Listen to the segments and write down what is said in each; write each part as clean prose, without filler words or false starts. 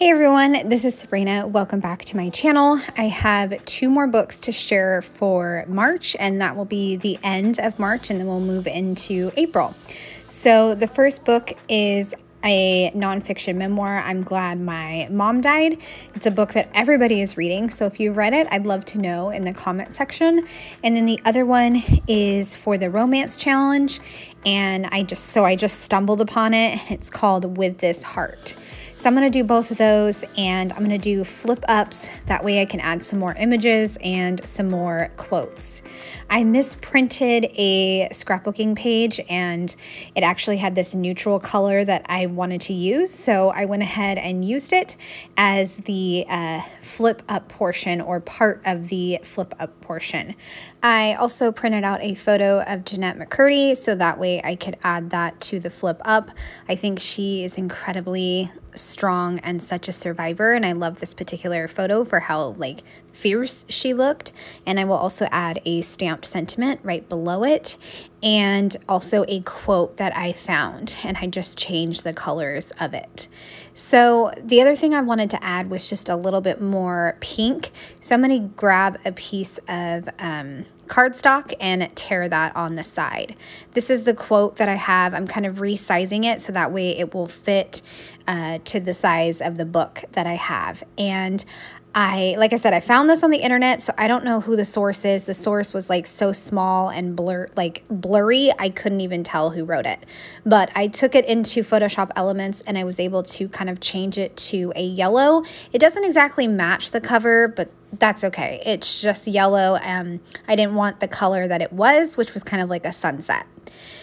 Hey everyone, this is Sabrina. Welcome back to my channel. I have 2 more books to share for March, and that will be the end of March, and then we'll move into April. So the first book is a nonfiction memoir, I'm Glad My Mom Died. It's a book that everybody is reading, so if you read it, I'd love to know in the comment section. And then the other one is for the romance challenge, and I just stumbled upon it. It's called With This Heart. So I'm going to do both of those, and I'm going to do flip ups. That way I can add some more images and some more quotes. I misprinted a scrapbooking page, and it actually had this neutral color that I wanted to use. So I went ahead and used it as the flip up portion, or part of the flip up portion. I also printed out a photo of Jennette McCurdy, so that way I could add that to the flip up. I think she is incredibly strong and such a survivor, and I love this particular photo for how fierce she looked. And I will also add a stamped sentiment right below it, and also a quote that I found, and I just changed the colors of it. So the other thing I wanted to add was just a little bit more pink. So I'm going to grab a piece of cardstock and tear that on the side. This is the quote that I have. I'm kind of resizing it so that way it will fit to the size of the book that I have. And like I said, I found this on the internet, so I don't know who the source is. The source was so small and blurry, I couldn't even tell who wrote it. But I took it into Photoshop Elements, and I was able to kind of change it to a yellow. It doesn't exactly match the cover, but that's okay. It's just yellow. I didn't want the color that it was, which was kind of like a sunset.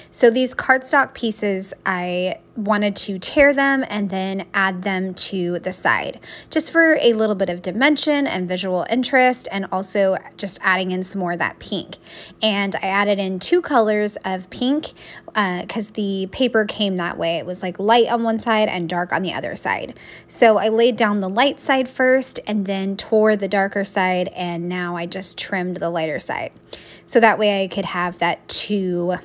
So these cardstock pieces, I wanted to tear them and then add them to the side, just for a little bit of dimension and visual interest, and also just adding in some more of that pink. And I added in 2 colors of pink because the paper came that way. It was light on one side and dark on the other side. So I laid down the light side first and then tore the darker side, and now I just trimmed the lighter side. So that way I could have that two-tone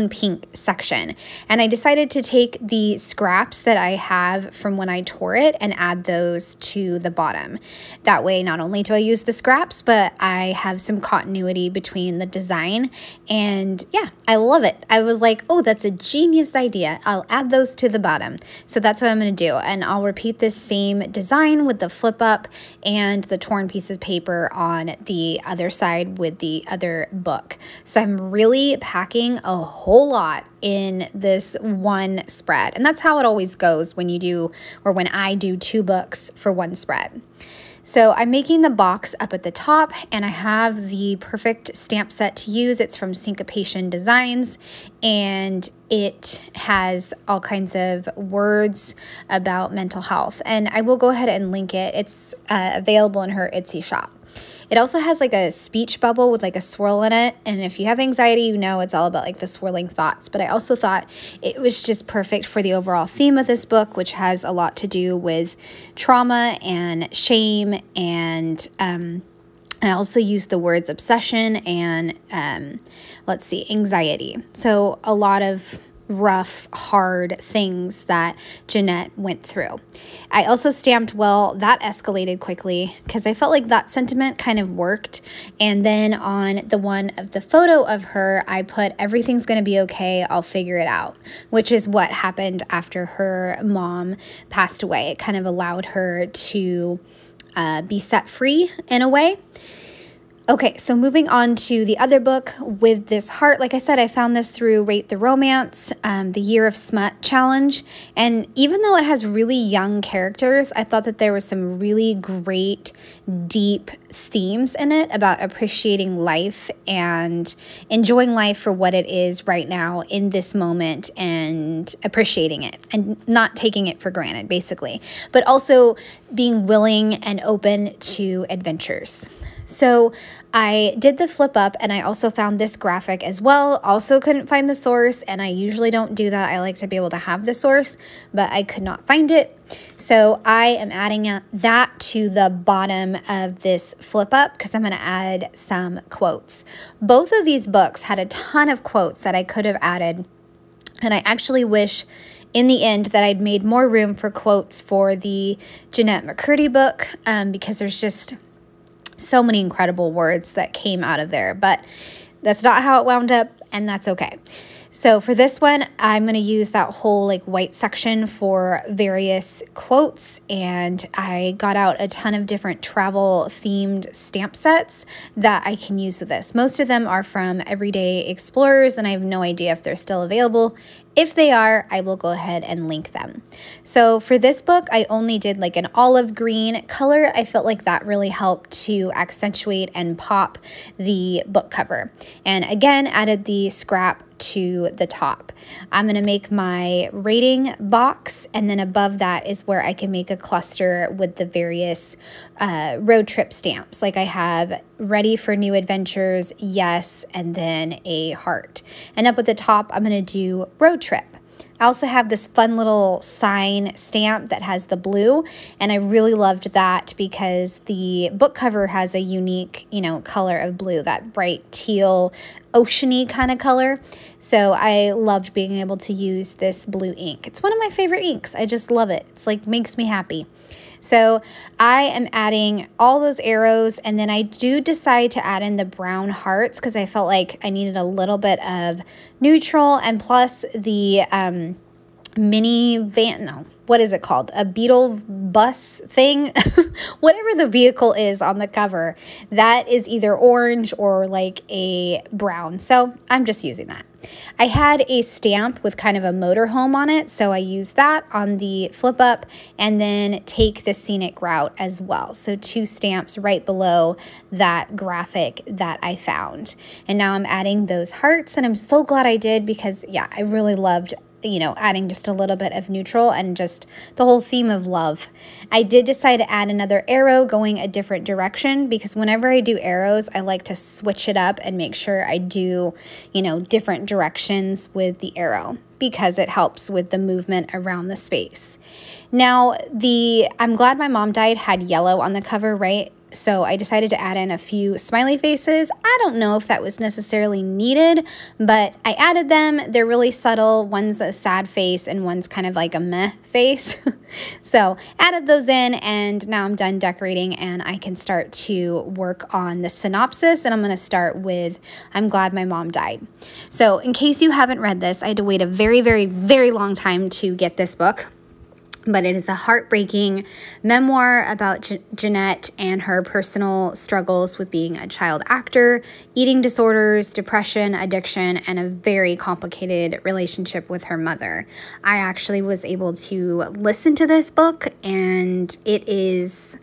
pink section. And I decided to take the scraps that I have from when I tore it and add those to the bottom. That way, not only do I use the scraps, but I have some continuity between the design. And yeah, I love it. I was like, oh, that's a genius idea. I'll add those to the bottom. So that's what I'm going to do. And I'll repeat this same design with the flip up and the torn pieces of paper on the other side with the other book. So I'm really packing a whole lot in this one spread, and that's how it always goes when you do, or when I do 2 books for one spread. So I'm making the box up at the top, and I have the perfect stamp set to use. It's from Syncopation Designs, and it has all kinds of words about mental health, and I will go ahead and link it. It's available in her Etsy shop. It also has a speech bubble with a swirl in it, and if you have anxiety, you know it's all about the swirling thoughts. But I also thought it was just perfect for the overall theme of this book, which has a lot to do with trauma and shame, and I also used the words obsession and anxiety. So a lot of rough, hard things that Jennette went through. I also stamped well. That escalated quickly because I felt like that sentiment kind of worked. And then on the one of the photo of her, I put everything's going to be okay. I'll figure it out, which is what happened after her mom passed away. It kind of allowed her to be set free in a way. Okay, so moving on to the other book, With This Heart. Like I said, I found this through Rate the Romance, the Year of Smut Challenge. And even though it has really young characters, I thought that there was some really great, deep themes in it about appreciating life and enjoying life for what it is right now in this moment, and appreciating it and not taking it for granted, basically. But also being willing and open to adventures. So I did the flip up, and I also found this graphic as well. Also couldn't find the source, and I usually don't do that. I like to be able to have the source, but I could not find it. So I am adding that to the bottom of this flip up because I'm going to add some quotes. Both of these books had a ton of quotes that I could have added, and I actually wish in the end that I'd made more room for quotes for the Jennette McCurdy book because there's just so many incredible words that came out of there. But that's not how it wound up, and that's okay. So for this one, I'm going to use that whole like white section for various quotes, and I got out a ton of different travel themed stamp sets that I can use with this. Most of them are from Everyday Explorers, and I have no idea if they're still available. If they are, I will go ahead and link them. So for this book, I only did like an olive green color. I felt like that really helped to accentuate and pop the book cover. And again, added the scrap to the top. I'm going to make my rating box, and then above that is where I can make a cluster with the various road trip stamps. Like I have ready for new adventures, yes, and then a heart. And up at the top, I'm going to do road trip. I also have this fun little sign stamp that has the blue, and I really loved that because the book cover has a unique, color of blue, that bright teal, oceany kind of color. So I loved being able to use this blue ink. It's one of my favorite inks. I just love it. It's like makes me happy. So I am adding all those arrows, and then I do decide to add in the brown hearts because I felt like I needed a little bit of neutral, and plus the what is it called? A beetle bus thing? Whatever the vehicle is on the cover, that is either orange or like a brown. So I'm just using that. I had a stamp with kind of a motorhome on it, so I used that on the flip up, and then take the scenic route as well. So 2 stamps right below that graphic that I found. And now I'm adding those hearts, and I'm so glad I did because, yeah, I really loved adding just a little bit of neutral and just the whole theme of love. I did decide to add another arrow going a different direction because whenever I do arrows, I like to switch it up and make sure I do, different directions with the arrow because it helps with the movement around the space. Now, I'm glad my mom died had yellow on the cover, right? So I decided to add in a few smiley faces. I don't know if that was necessarily needed, but I added them. They're really subtle. One's a sad face and one's kind of like a meh face. So added those in, and now I'm done decorating and I can start to work on the synopsis. And I'm going to start with, I'm glad my mom died. So in case you haven't read this, I had to wait a very, very, very long time to get this book. But it is a heartbreaking memoir about Jennette and her personal struggles with being a child actor, eating disorders, depression, addiction, and a very complicated relationship with her mother. I actually was able to listen to this book, and it is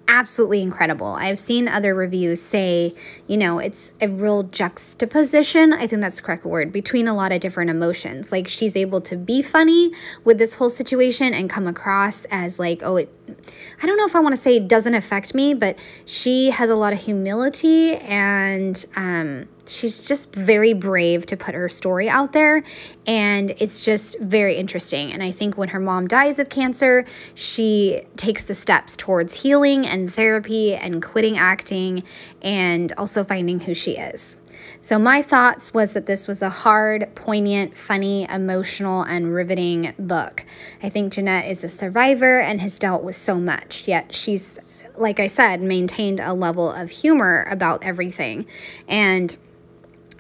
absolutely incredible. I've seen other reviews say, it's a real juxtaposition, I think that's the correct word, between a lot of different emotions. Like she's able to be funny with this whole situation and come across as like, I don't know if I want to say it doesn't affect me, but she has a lot of humility, and she's just very brave to put her story out there, and it's just very interesting. And I think when her mom dies of cancer, she takes the steps towards healing and therapy and quitting acting and also finding who she is. So my thoughts was that this was a hard, poignant, funny, emotional, and riveting book. I think Jennette is a survivor and has dealt with so much, yet she's, like I said, maintained a level of humor about everything. And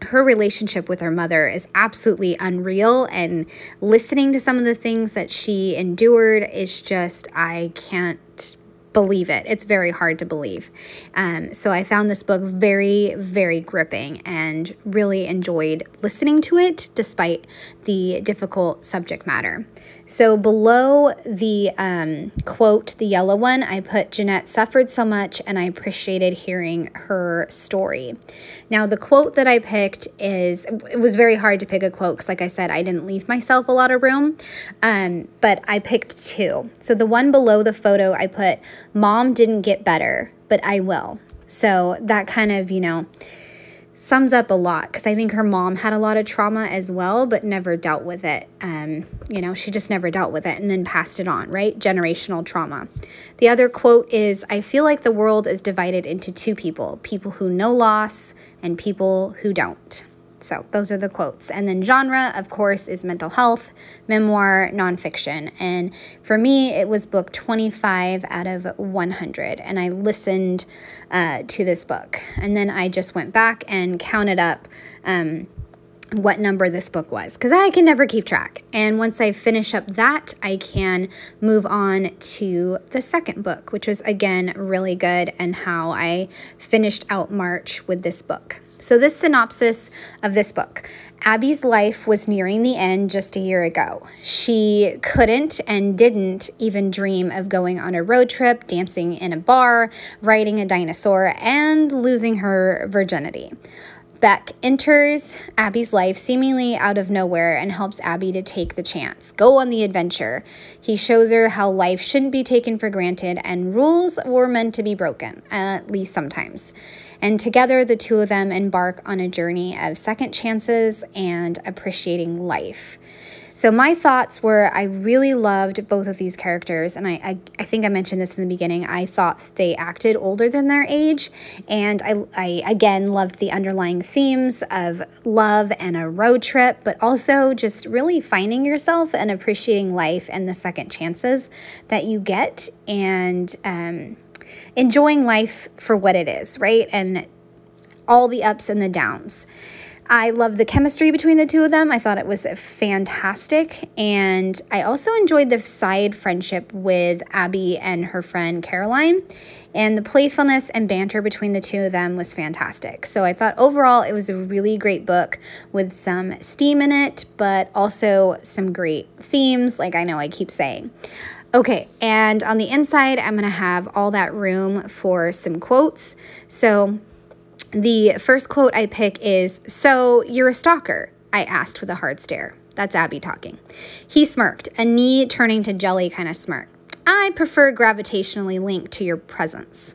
her relationship with her mother is absolutely unreal, and listening to some of the things that she endured is just, I can't believe it. It's very hard to believe. So I found this book very, very gripping and really enjoyed listening to it despite the difficult subject matter. So below the quote, the yellow one, I put, Jennette suffered so much and I appreciated hearing her story. Now the quote that I picked it was very hard to pick a quote because like I said, I didn't leave myself a lot of room, but I picked 2. So the one below the photo, I put, Mom didn't get better, but I will. So that kind of, sums up a lot because I think her mom had a lot of trauma as well, but never dealt with it. She just never dealt with it and then passed it on, right? Generational trauma. The other quote is, I feel like the world is divided into 2 people, people who know loss and people who don't. So those are the quotes. And then genre, of course, is mental health, memoir, nonfiction. And for me, it was book 25 out of 100. And I listened to this book. And then I just went back and counted up what number this book was, because I can never keep track. And once I finish up that, I can move on to the second book, which was, again, really good, and how I finished out March with this book. So this synopsis of this book: Abby's life was nearing the end just a year ago. She couldn't and didn't even dream of going on a road trip, dancing in a bar, riding a dinosaur, and losing her virginity. Beck enters Abby's life seemingly out of nowhere and helps Abby to take the chance, go on the adventure. He shows her how life shouldn't be taken for granted and rules were meant to be broken, at least sometimes. And together, the two of them embark on a journey of second chances and appreciating life. So my thoughts were, I really loved both of these characters, and I think I mentioned this in the beginning. I thought they acted older than their age, and I again loved the underlying themes of love and a road trip, but also just really finding yourself and appreciating life and the second chances that you get, and enjoying life for what it is, right? And all the ups and the downs. I love the chemistry between the two of them. I thought it was fantastic. And I also enjoyed the side friendship with Abby and her friend Caroline. And the playfulness and banter between the two of them was fantastic. So I thought overall it was a really great book with some steam in it, but also some great themes, like I know I keep saying. Okay, and on the inside, I'm going to have all that room for some quotes. So the first quote I pick is, "So you're a stalker?" I asked with a hard stare. That's Abby talking. He smirked, a knee turning to jelly kind of smirk. "I prefer gravitationally linked to your presence."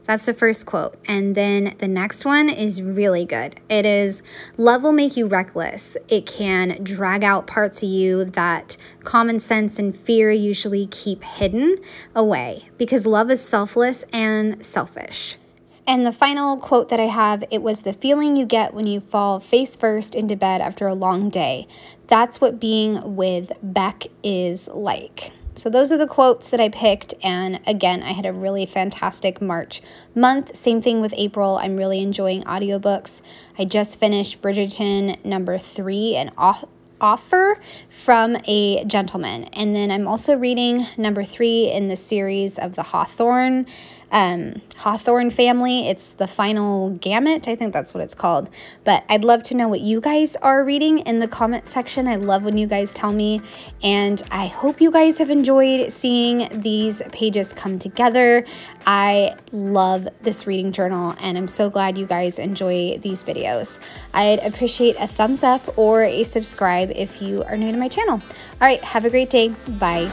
That's the first quote. And then the next one is really good. It is, "Love will make you reckless. It can drag out parts of you that common sense and fear usually keep hidden away, because love is selfless and selfish." And the final quote that I have, it was, "The feeling you get when you fall face first into bed after a long day. That's what being with Beck is like." So those are the quotes that I picked. And again, I had a really fantastic March month. Same thing with April. I'm really enjoying audiobooks. I just finished Bridgerton #3, an offer from a gentleman. And then I'm also reading #3 in the series of the Hawthorne family. It's the final gamut. I think that's what it's called. But I'd love to know what you guys are reading in the comment section. I love when you guys tell me. And I hope you guys have enjoyed seeing these pages come together. I love this reading journal, and I'm so glad you guys enjoy these videos. I'd appreciate a thumbs up or a subscribe if you are new to my channel. All right, have a great day. Bye.